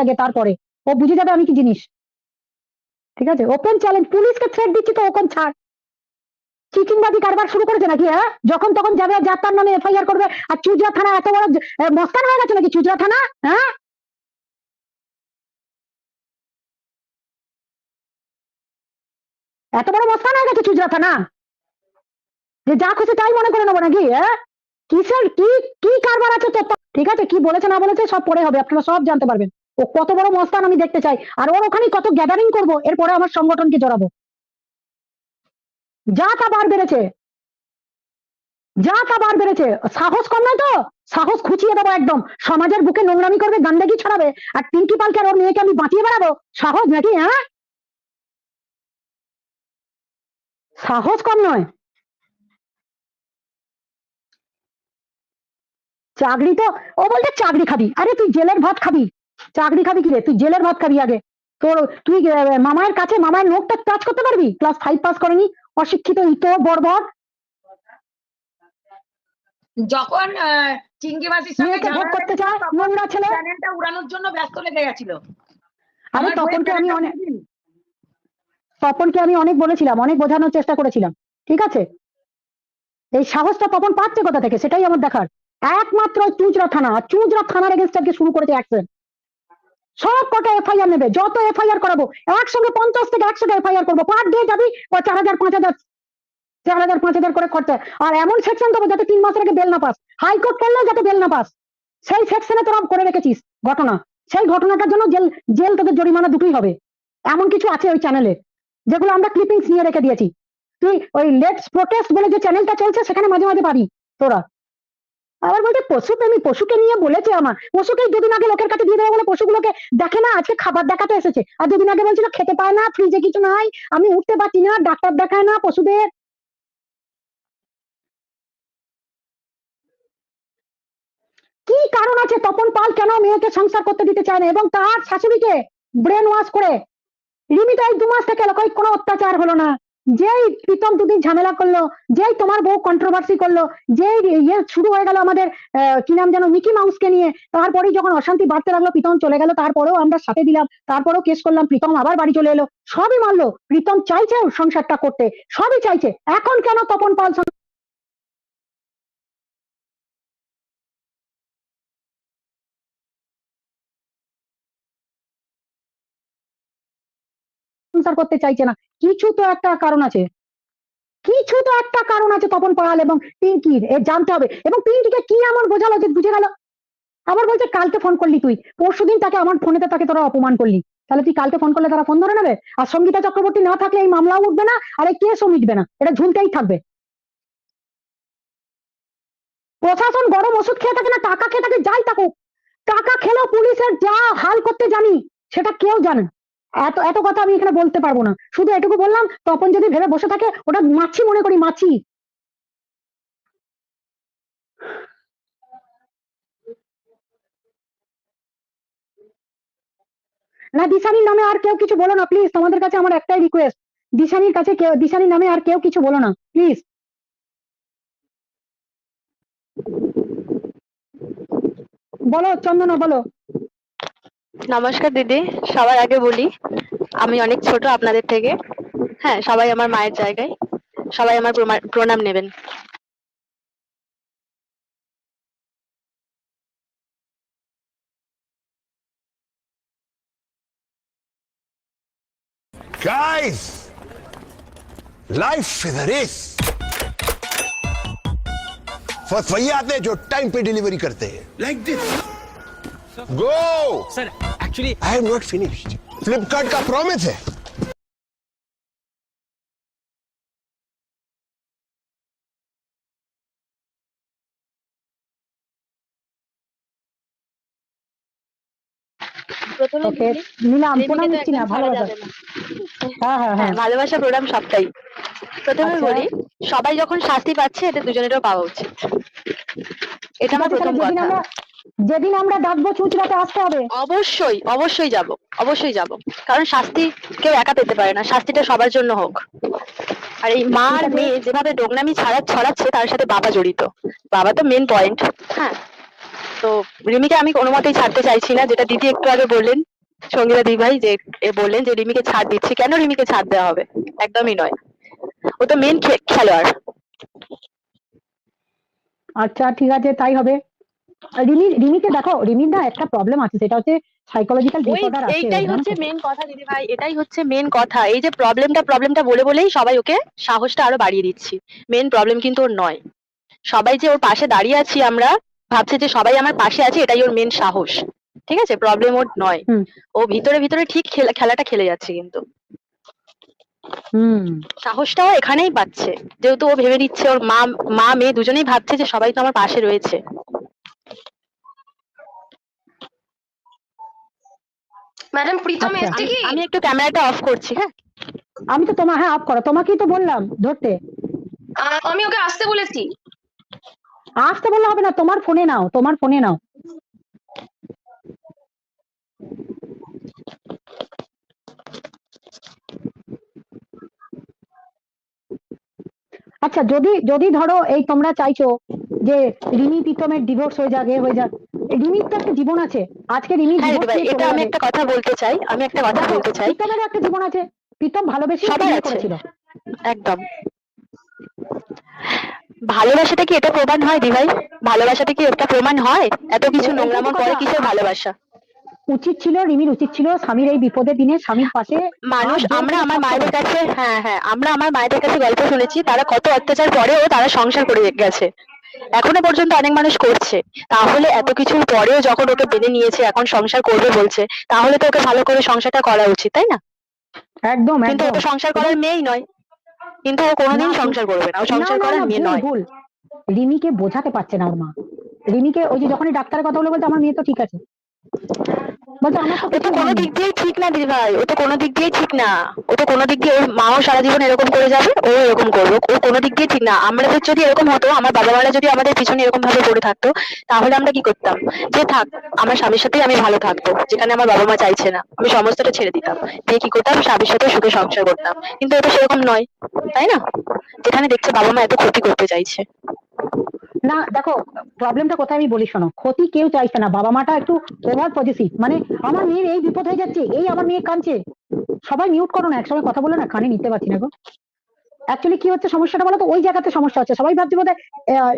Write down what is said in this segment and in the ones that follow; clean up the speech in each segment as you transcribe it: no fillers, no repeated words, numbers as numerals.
আগে, তারপরে ও বুঝে যাবে আমি কি জিনিস। ঠিক আছে, ওপেন চ্যালেঞ্জ, পুলিশকে থ্রেট দিচ্ছি তো ওপেন ছাড়। চিটিংবাজি কারবার শুরু করেছে নাকি? হ্যাঁ, যখন তখন যাবে, যার তার নামে এফআইআর করবে। আর চুজরা থানা এত বড় মস্তান হয়ে গেছে নাকি চুজরা থানা? হ্যাঁ, এত বড় মস্তান হয়ে গেছে চুজরা থানা যে যা খুশি তাই মনে করে নেবো নাকি? হ্যাঁ, কিসের কি কি কারবার আছে তো? ঠিক আছে, কি বলেছে না বলেছে সব পরে হবে, আপনারা সব জানতে পারবেন। ও কত বড় মস্তান আমি দেখতে চাই, আর ওর ওখানে কত গ্যাদারিং করবো, এরপরে আমার সংগঠনকে জড়াবো। যা তা বার বেড়েছে, যা তা বার বেড়েছে, সাহস কম নয় তো? সাহস খুঁচিয়ে দেবো একদম, সমাজের বুকে নোংরামি করবে, গান্ডাগি ছড়াবে, আর পিঙ্কি পালকে আর ওর মেয়েকে আমি বাঁচিয়ে বেড়াবো, সাহস নাকি? হ্যাঁ, সাহস কম নয়। চাকরি তো, ও বলছে চাকরি খাবি, আরে তুই জেলের ভাত খাবি, চাকরি খাবি কি রে? তুই জেলের ভাত খাবি আগে। তোর তুই মামায়ের কাছে মামায়ের নোটটা টাচ করতে পারবি? ক্লাস 5 পাস করেনি, অশিক্ষিত ইতো বর্বর, যখন চিংড়ি মাসির সঙ্গে মেয়েকে ভোগ করতে চায়, নোংরা ছেলে। চ্যানেলটা উড়ানোর জন্য ব্যস্ত লেগে গেছিল। আরে তপনকে আমি অনেক বলেছিলাম, অনেক বোঝানোর চেষ্টা করেছিলাম। ঠিক আছে, এই সাহসটা তপন পাচ্ছে কোথা থেকে সেটাই আমার দেখার। একমাত্র চুঁচড়া থানা, চুঁচড়া থানার এগেনস্ট আজকে শুরু করেছে অ্যাকশন। সব কটা এফআইআর নেবে, যত এফআইআর করাবো একসঙ্গে 50 থেকে 100টা এফআইআর করবো, পার ডে যাবি 4000 5000 4000 5000 করে খরচা। আর এমন সেকশন দেবো যাতে 3 মাসের আগে বেল না পাস, হাইকোর্ট করলেও যাতে বেল না পাস, সেই সেকশনে তোরা করে রেখেছিস ঘটনা। সেই ঘটনাটার জন্য জেল, জেল তোদের জরিমানা দুটোই হবে। এমন কিছু আছে ওই চ্যানেলে, যেগুলো আমরা ক্লিপিংস নিয়ে রেখে দিয়েছি। তুই ওই লেটস প্রোটেস্ট বলে যে চ্যানেলটা চলছে সেখানে মাঝে মাঝে পাবি তোরা। আবার বলতে পশুপ্রেমী, পশুকে নিয়ে বলেছে, আমার পশুকে 2 দিন আগে লোকের কাছে দিয়ে দেবো বলে পশুগুলোকে দেখে না, আজকে খাবার দেখাতে এসেছে। আর 2 দিন আগে বলছিল খেতে পায় না, ফ্রিজে কিছু নাই, আমি উঠতে পারছি না, ডাক্তার দেখায় না পশুদের। কি কারণ আছে তপন পাল কেন মেয়েকে সংসার করতে দিতে চায় না, এবং তার শাশুড়িকে ব্রেন ওয়াশ করে রিমি তো এই 2 মাস থেকে কই কোনো অত্যাচার হলো না। যেই প্রীতম 2 দিন ঝামেলা করলো, যেই তোমার বউ কন্ট্রোভার্সি করলো, যেই ইয়ে শুরু হয়ে গেল আমাদের কি নাম যেন মিকি মাউসকে নিয়ে, তারপরেই যখন অশান্তি বাড়তে লাগলো প্রীতম চলে গেল, তারপরেও আমরা সাথে দিলাম, তারপরেও কেস করলাম, প্রীতম আবার বাড়ি চলে এলো, সবই মানলো। প্রীতম চাইছে সংসারটা করতে, সবই চাইছে, এখন কেন তপন পাল সংসার করতে চাইছে না? কিছু তো একটা কারণ আছে, কিছু তো একটা কারণ আছে তপন পাল এবং পিঙ্কির, এ জানতে হবে। এবং পিঙ্কিকে কি এমন বোঝালো যে বুঝে গেল? আবার বলছে কালকে ফোন করলি তুই, পরশুদিন তাকে আমার ফোনেতে তাকে তোরা অপমান করলি, তাহলে তুই কালকে ফোন করলে তারা ফোন ধরে নেবে? আর সঙ্গীতা চক্রবর্তী না থাকলে এই মামলাও উঠবে না, আর এই কেসও মিটবে না, এটা ঝুলতেই থাকবে। প্রশাসন গরম ওষুধ খেয়ে থাকে না, টাকা খেয়ে থাকে, যাই থাকুক, টাকা খেলেও পুলিশের যা হাল করতে জানি সেটা কেউ জানে। এত এত কথা আমি এখানে বলতে পারবো না, শুধু এটুকু বললাম, তপন যদি ভেবে বসে থাকে, ওটা মাছি মনে করি, মাছি। না, দিশানির নামে আর কেউ কিছু বলো না প্লিজ, তোমাদের কাছে আমার একটাই রিকোয়েস্ট, দিশানির কাছে কেউ, দিশানির নামে আর কেউ কিছু বলো না প্লিজ। বলো চন্দনা, বলো। নমস্কার দিদি, সবার আগে বলি আমি অনেক ছোট আপনাদের থেকে। হ্যাঁ, সবাই আমার মায়ের জায়গায়, সবাই আমার প্রণাম নেবেন। Guys, life is a race. First वही आते हैं जो टाइम पे डिलीवरी करते हैं, like this. Go sir, actually I am not finished. Flipkart का प्रॉमिस है। প্রথমে ওকে, বলি, নিলাম, প্রেমিকে প্রণাম তো নিচ্ছি না, একদম ছাড়া ভালোবাসা। যাবে না। হ্যাঁ হ্যাঁ হ্যাঁ, হ্যাঁ, ভালোবাসা প্রণাম সবটাই। প্রথমে আচ্ছা বলি, সবাই যখন শাস্তি পাচ্ছে এতে দুজনেরও পাওয়া উচিত, এটা ঠিক আমার আছে, প্রথম তাহলে কথা। যেদিন আমরা ডাকবো চুঁচড়াতে আসতে হবে। অবশ্যই অবশ্যই যাব, অবশ্যই যাব, কারণ শাস্তি কেউ একা পেতে পারে না, শাস্তিটা সবার জন্য হোক। আর এই মা আর মেয়ে যেভাবে নোংরামি ছড়াচ্ছে তার সাথে বাবা জড়িত, বাবা তো মেন পয়েন্ট। হ্যাঁ, তো রিমিকে আমি কোনো মতেই ছাড়তে চাইছি না, যেটা দিদি একটু আগে বললেন, সঙ্গীতা দি ভাই যে বললেন যে রিমিকে ছাড় দিচ্ছি, কেন রিমিকে ছাড় দেওয়া হবে? একদমই নয়, ও তো মেন খেলোয়াড়। আচ্ছা ঠিক আছে, তাই হবে। রিমিকে দেখো, রিমির না একটা প্রবলেম আছে, সেটা হচ্ছে সাইকোলজিক্যাল ডিসঅর্ডার আছে। এইটাই হচ্ছে মেন কথা দিদি ভাই, এটাই হচ্ছে মেন কথা। এই যে প্রবলেমটা বলেই সবাই ওকে সাহসটা আরো বাড়িয়ে দিচ্ছি। মেন প্রবলেম কিন্তু ওর নয়। সবাই যে ওর পাশে দাঁড়িয়ে আছি আমরা, ভাবছে যে সবাই আমার পাশে আছে, এটাই ওর মেন সাহস। ঠিক আছে, প্রবলেম ওর নয়। হুম। ও ভিতরে ঠিক খেলাটা খেলে যাচ্ছে, কিন্তু সাহসটাও এখানেই পাচ্ছে, যেহেতু ও ভেবে নিচ্ছে, ওর মা মেয়ে দুজনেই ভাবছে যে সবাই তো আমার পাশে রয়েছে। ম্যাডাম প্রীতম আচ্ছা। এসছে কি? আমি একটু ক্যামেরাটা অফ করছি। হ্যাঁ, আমি তো তোমার, হ্যাঁ অফ করো, তোমাকেই তো বললাম ধরতে। আমি ওকে আসতে বলেছি। আসতে বললে হবে না, তোমার ফোনে নাও, তোমার ফোনে নাও। আচ্ছা, যদি ধরো এই তোমরা চাইছো যে রিমি প্রীতমের ডিভোর্স হয়ে যাক, রিমির তো একটা জীবন আছে। আজকে রিমি হ্যাঁ দিদি divorce ভাই, নিয়ে এটা চলে আমি যাবে। একটা কথা বলতে চাই, প্রীতমেরও একটা জীবন আছে, প্রীতম ভালোবেসে সবার বিয়ে আছে। করেছিল। একদম। ভালোবাসাটা কি এটা প্রমাণ হয় দিভাই? ভালোবাসাটা কি এটা প্রমাণ হয়? এত কিছু নোংরামোর পরে কিসের ভালোবাসা? রিমির উচিত ছিল স্বামীর এই বিপদের দিনে স্বামীর পাশে মানুষ, হাত জোড় আমরা করে আমার থাকতে মায়েদের হবে। কাছে, হ্যাঁ আমরা আমার মায়েদের কাছে গল্প শুনেছি, তারা কত অত্যাচার পরেও তারা সংসার করে গেছে। এখনো পর্যন্ত অনেক মানুষ করছে। তাহলে এত কিছুর পরেও যখন ওকে মেনে নিয়েছে, এখন সংসার করবে বলছে, তাহলে তো ওকে ভালো করে সংসারটা করা উচিত, তাই না? একদম কিন্তু ও একদম। তো সংসার করার মেয়েই নয়, কিন্তু ও কোনোদিন না, সংসার করবে না, ও সংসার করার মেয়ে ভুল নয়। ভুল। রিমিকে বোঝাতে পারছে না ওর মা। রিমিকে ওই যে যখনই ডাক্তারের কথা বলে বলছে আমার মেয়ে তো ঠিক আছে, বলছে আমার তো ও তো কিছু কোনো হয়নি। দিক দিয়েই ঠিক না দিদি ভাই, ও তো কোনো দিক দিয়েই ঠিক না। ও তো কোনো দিক দিয়ে, ওর মাও সারা জীবন এরকম করে যাবে, ও এরকম করবে, ও কোনো দিক দিয়ে ঠিক না। আমাদের যদি এরকম হতো, আমার বাবা মারা যদি আমাদের পিছনে এরকম ভাবে পড়ে থাকতো, তাহলে আমরা কি করতাম? যে থাক, আমার স্বামীর সাথেই আমি ভালো থাকবো, যেখানে আমার বাবা মা চাইছে না, আমি সমস্তটা ছেড়ে দিতাম, দিয়ে কি করতাম, স্বামীর সাথে সুখে সংসার করতাম। কিন্তু ও তো সেরকম নয়, তাই না? যেখানে দেখছে বাবা মা এত ক্ষতি করতে চাইছে। না দেখো, প্রবলেমটা কোথায় আমি বলি শোনো, ক্ষতি কেউ চাইছে না, বাবা মাটা একটু ওভার পজিটিভ, মানে আমার মেয়ের এই বিপদ হয়ে যাচ্ছে, এই আমার মেয়ে কাঁদছে। সবাই মিউট করো না, একসঙ্গে কথা বলে না, কানে নিতে পারছি না গো। অ্যাকচুয়ালি কি হচ্ছে সমস্যাটা বলো তো, ওই জায়গাতে সমস্যা হচ্ছে। সবাই ভাবছে বোধহয়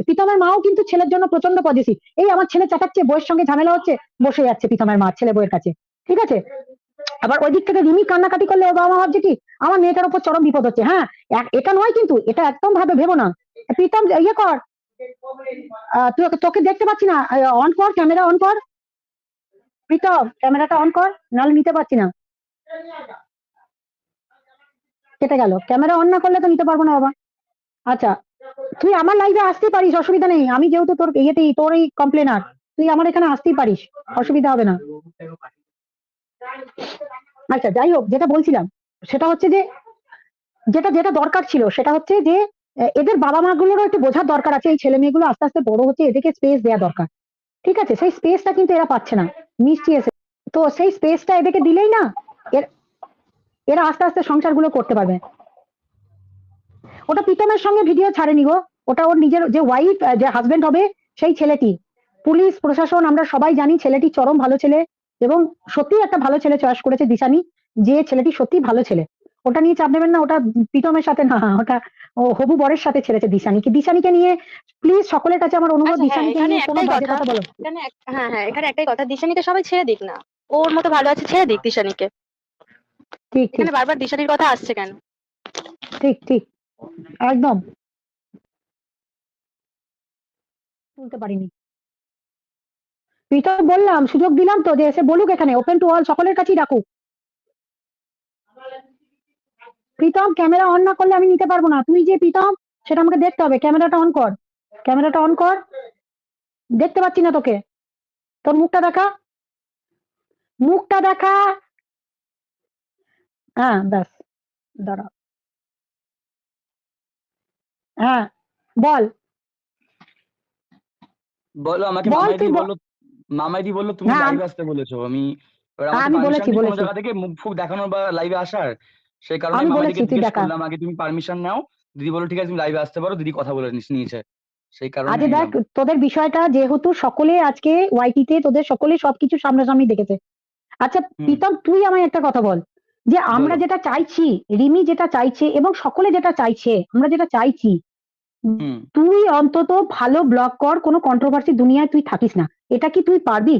প্রীতমের মাও কিন্তু ছেলের জন্য প্রচন্ড পজিটিভ, এই আমার ছেলে চাটাচ্ছে, বউয়ের সঙ্গে ঝামেলা হচ্ছে, বসে যাচ্ছে প্রীতমের মা ছেলে বউয়ের কাছে, ঠিক আছে। আবার ওই দিক থেকে রিমি কান্নাকাটি করলে ওর বাবা মা ভাবছে কি আমার মেয়েটার উপর চরম বিপদ হচ্ছে। হ্যাঁ, এটা নয় কিন্তু, এটা একদম ভেবো না। প্রীতম ইয়ে কর, তোকে দেখতে পাচ্ছি না, অন কর, ক্যামেরা অন কর প্রীতম, ক্যামেরাটা অন কর, নাহলে নিতে পারছি না। কেটে গেল, ক্যামেরা অন না করলে তো নিতে পারবো না বাবা। আচ্ছা, তুই আমার লাইভে আসতেই পারিস, অসুবিধা নেই, আমি যেহেতু তোর ইয়েতেই, তোর এই কমপ্লেনার, তুই আমার এখানে আসতেই পারিস, অসুবিধা হবে না। আচ্ছা যাই হোক, যেটা বলছিলাম সেটা হচ্ছে যে যেটা দরকার ছিল সেটা হচ্ছে যে এদের বাবা মা গুলোরও একটু বোঝার দরকার আছে, এই ছেলে মেয়েগুলো আস্তে আস্তে বড় হচ্ছে, এদেরকে স্পেস দেওয়া দরকার, ঠিক আছে। সেই স্পেসটা কিন্তু এরা পাচ্ছে না, মিষ্টি এসে তো সেই স্পেসটা এদেরকে দিলেই না এরা আস্তে আস্তে সংসারগুলো করতে পারবে। ওটা প্রীতমের সঙ্গে ভিডিও ছাড়েনি গো, ওটা ওর নিজের যে ওয়াইফ, যে হাজবেন্ড হবে সেই ছেলেটি। পুলিশ প্রশাসন আমরা সবাই জানি ছেলেটি চরম ভালো ছেলে, এবং সত্যি একটা ভালো ছেলে চয়েস করেছে দিশানি, যে ছেলেটি সত্যি ভালো ছেলে। ওটা নিয়ে চাপ নেবেন না, ওটা প্রীতমের সাথে না, ওটা ও হবু বরের সাথে ছেড়েছে দিশানিকে নিয়ে। প্লিজ সকলের কাছে আমার অনুরোধ, আচ্ছা, হ্যাঁ, দিশানিকে এখানে নিয়ে কোনো একটাই বাজে কথা, কথা বলো। এখানে একটাই কথা, দিশানিকে সবাই ছেড়ে দিক না, ওর মতো ভালো আছে, ছেড়ে দিক দিশানিকে। ঠিক ঠিক এখানে বারবার দিশানির কথা আসছে কেন? ঠিক ঠিক, একদম শুনতে পারিনি। প্রীতম বললাম, সুযোগ দিলাম তো যে এসে বলুক, এখানে ওপেন টু অল, সকলের কাছেই ডাকুক। প্রীতম ক্যামেরা অন না করলে আমি নিতে পারবো না, তুই যে প্রীতম সেটা আমাকে দেখতে হবে, ক্যামেরাটা অন কর, ক্যামেরাটা অন কর, দেখতে পাচ্ছি না তোকে, তোর মুখটা দেখা, মুখটা দেখা। হ্যাঁ ব্যাস, দাঁড়া, হ্যাঁ বল বলো আমাকে, বল মামাইদি তুই বললো, মামাইদি বললো তুমি হ্যাঁ লাইভে আসতে বলেছো। এবার আমার তো আমি পারমিশন বলেছি নেই কোনো বলেছি জায়গা থেকে মুখ ফুক দেখানোর বা লাইভে আসার। সেই কারণে আমি বলেছি, মামাইদিকে তুই জিজ্ঞেস দেখা। করলাম আগে তুমি পারমিশন নাও। দিদি বললো ঠিক আছে তুমি লাইভে আসতে পারো, দিদি কথা বলে নিয়েছে। সেই কারণে আজকে দেখ এলাম। তোদের বিষয়টা যেহেতু সকলে আজকে ওয়াইটিতে তোদের সকলে সবকিছু সামনাসামনি দেখেছে। আচ্ছা হুম। প্রীতম তুই আমায় একটা কথা বল, যে আমরা বলো। যেটা চাইছি, রিমি যেটা চাইছে এবং সকলে যেটা চাইছে, আমরা যেটা চাইছি, হুম। তুই অন্তত ভালো ব্লগ কর, কোনো কন্ট্রোভার্সি দুনিয়ায় তুই থাকিস না, এটা কি তুই পারবি?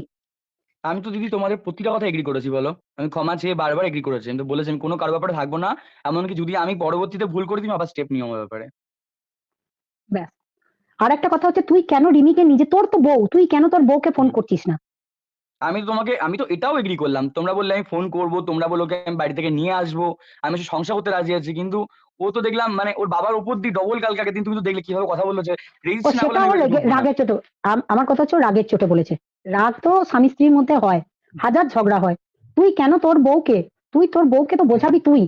আমি তো দিদি তোমাদের প্রতিটা কথা এগ্রি করেছি, বলো। আমি ক্ষমা চেয়ে বারবার এগ্রি করেছি, আমি তো বলেছি আমি কোনো কারো ব্যাপারে থাকবো না, এমনকি যদি আমি পরবর্তীতে ভুল করে দিই আবার স্টেপ নিও আমার ব্যাপারে। ব্যাস। আর একটা কথা হচ্ছে, তুই কেন রিমিকে নিজে, তোর তো বউ, তুই কেন তোর বউকে ফোন করছিস না? আমি তো এটাও এগ্রি করলাম, তোমরা বললে আমি ফোন করবো, তোমরা বলো ওকে আমি বাড়ি থেকে নিয়ে আসবো, আমি হচ্ছে সংসার করতে রাজি আছি, কিন্তু ও তো দেখলাম মানে ওর বাবার উপর দিয়ে ডবল কালকে আগের দিন তুমি তো দেখলে কিভাবে কথা বললো, যে ও রেজিস্ট্রেশন না করলে সেটা আমি ওর বাড়িতে ঢুকবো না। রাগের চোটে, আমার কথা হচ্ছে ও রাগের চোটে বলেছে। রাগ তো স্বামী স্ত্রীর মধ্যে হয়, হাজার ঝগড়া হয়। তুই কেন তোর বউকে, তুই তোর বউকে তো বোঝাবি তুই,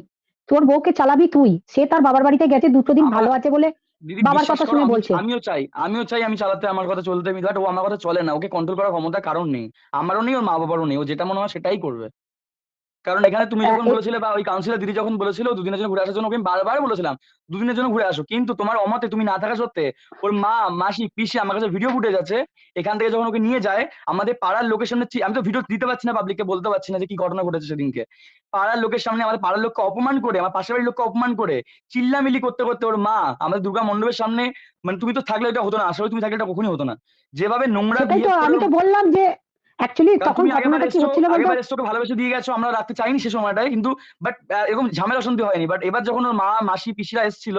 তোর বউকে চালাবি তুই। সে তার বাবার বাড়িতে গেছে, দুটো দিন আমার ভালো আছে বলে দিদি বাবার বিশ্বাস কথা করো, শুনে বলছে। আমিও চাই আমি চালাতে, আমার কথা চলতে, বাট ও আমার কথা চলে না, ওকে কন্ট্রোল করার ক্ষমতা কারণ নেই, আমারও নেই, ওর মা বাবারও নেই, ও যেটা মনে হয় সেটাই করবে। কারণ এখানে তুমি যখন বলেছিলে বা ওই কাউন্সিলর দিদি যখন বলেছিল দুদিনের জন্য ঘুরে আসার জন্য, ওকে আমি বারবার বলেছিলাম দুদিনের জন্য ঘুরে আসো, কিন্তু তোমার অমতে তুমি না থাকা সত্ত্বে ওর মা মাসি পিসি আমার কাছে ভিডিও ফুটেজ আছে, এখান থেকে যখন ওকে নিয়ে যায় আমাদের পাড়ার লোকের সামনে, আমি তো ভিডিও দিতে পারছি না, পাবলিককে বলতে পারছি না যে কি ঘটনা ঘটেছে সেদিনকে, পাড়ার লোকের সামনে আমাদের পাড়ার লোককে অপমান করে, আমার পাশের বাড়ির লোককে অপমান করে, চিল্লামিলি করতে করতে ওর মা আমাদের দুর্গা মণ্ডপের সামনে, মানে তুমি তো থাকলে এটা হতো না, আসলে তুমি থাকলে এটা কখনই হতো না, যেভাবে নোংরা সেটাই তো বিহেভ করে আমি তো বললাম যে অ্যাকচুয়ালি কারণ তখন তুমি ঘটনাটা কি হচ্ছিল বলতো? আগেবার এসছো ওকে ভালোবেসে দিয়ে গেছো, আমরা রাখতে চাইনি সে সময়টায়, কিন্তু বাট এরকম ঝামেলা শুনতে হয়নি, বাট এবার যখন ওর মা মাসি পিসিরা এসেছিল,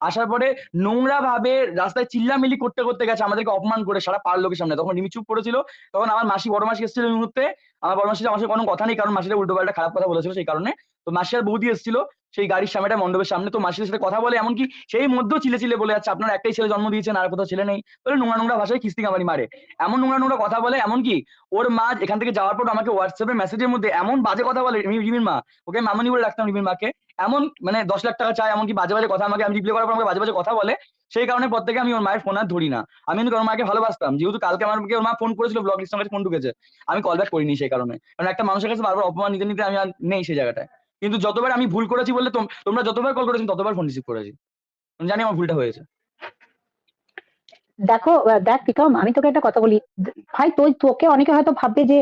আসার পরে নোংরা ভাবে রাস্তায় চিল্লামিলি করতে করতে গেছে আমাদেরকে অপমান করে সারা পাড়ার লোকের সামনে, তখন রিমি চুপ করেছিল, তখন আমার মাসি বড় মাসি এসেছিল ওই মুহূর্তে, আমার বড় মাসির আমার সাথে কোনো কথা নেই, কারণ মাসিরা উল্টো পাল্টা খারাপ কথা বলেছিল সেই কারণে, তো মাসি আর বৌদি এসেছিল সেই গাড়ির সামনেটা মণ্ডপের সামনে, তো মাসির সাথে কথা বলে এমনকি সেই মধ্যেও চিলে চিলে বলে যাচ্ছে আপনার একটাই ছেলে জন্ম দিয়েছেন আর কোথাও ছেলে নেই, বলে নোংরা নোংরা ভাষায় কিস্তি কামারি মারে, এমন নোংরা নোংরা কথা বলে, এমনকি ওর মা এখান থেকে যাওয়ার পর আমাকে হোয়াটসঅ্যাপে মেসেজের মধ্যে এমন বাজে কথা বলে, রিমির মা, ওকে মামনি বলে রাখতাম রিমির মাকে, এমন মানে 10 লাখ টাকা চায়, এমনকি বাজে বাজে কথা আমাকে, আমি রিপ্লাই করার পর আমাকে বাজে বাজে কথা বলে, সেই কারণে পর থেকে আমি ওর মায়ের ফোন আর ধরি না, আমি কিন্তু ওর মাকে ভালোবাসতাম, যেহেতু কালকে আমাকে ওর মা ফোন করেছিল ব্লগ লিস্টের কাছে ফোন ঢুকেছে, আমি কল ব্যাক করিনি সেই কারণে, কারণ একটা মানুষের কাছে বারবার অপমান নিতে নিতে আমি আর নেই সেই জায়গাটায়, কিন্তু যতবার আমি ভুল করেছি বললে তোমরা যতবার কল করেছো ততবার ফোন রিসিভ করেছি, আমি জানি আমার ভুলটা হয়েছে। দেখো দেখ প্রীতম, আমি তোকে একটা কথা বলি, ভাই তোকে অনেকে হয়তো ভাববে যে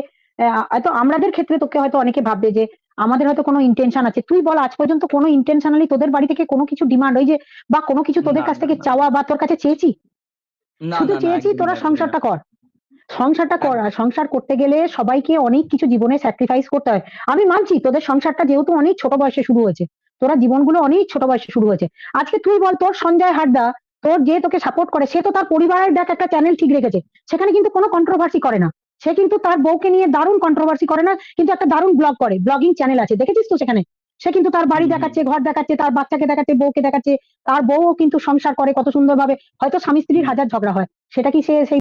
হয়তো আমাদের ক্ষেত্রে তোকে হয়তো অনেকে ভাববে যে আমাদের হয়তো কোনো ইন্টেনশন আছে। তুই বল আজ পর্যন্ত কোনো ইন্টেনশনালি তোদের বাড়ি থেকে কোনো কিছু ডিমান্ড, ওই যে বা কোনো কিছু তোদের না কাছ না থেকে না চাওয়া বা তোর কাছে চেয়েছি? না শুধু না না চেয়েছি একদমই তোরা না, একদমই না। সংসারটা কর, সংসারটা কর। আর সংসার করতে গেলে সবাইকে অনেক কিছু জীবনে স্যাক্রিফাইস করতে হয়। আমি মানছি তোদের সংসারটা যেহেতু অনেক ছোট বয়সে শুরু হয়েছে, তোরা জীবনগুলো অনেক ছোট বয়সে শুরু হয়েছে। আজকে তুই বল, তোর সঞ্জয় হারদা তোর যে তোকে সাপোর্ট করে, সে তো তার পরিবারের দেখ একটা চ্যানেল ঠিক রেখেছে, সেখানে কিন্তু কোনো কন্ট্রোভার্সি করে না। সে কিন্তু তার বউকে নিয়ে দারুণ কন্ট্রোভার্সি করে না, কিন্তু একটা দারুণ ব্লগ করে, ব্লগিং চ্যানেল আছে, দেখেছিস তো সেখানে? সে কিন্তু তার বাড়ি দেখাচ্ছে, ঘর দেখাচ্ছে, তার বাচ্চাকে দেখাচ্ছে, বউকে দেখাচ্ছে, তার বউও কিন্তু সংসার করে কত সুন্দরভাবে। হয়তো স্বামী স্ত্রীর হাজার ঝগড়া হয়, সেটা কি সে সেই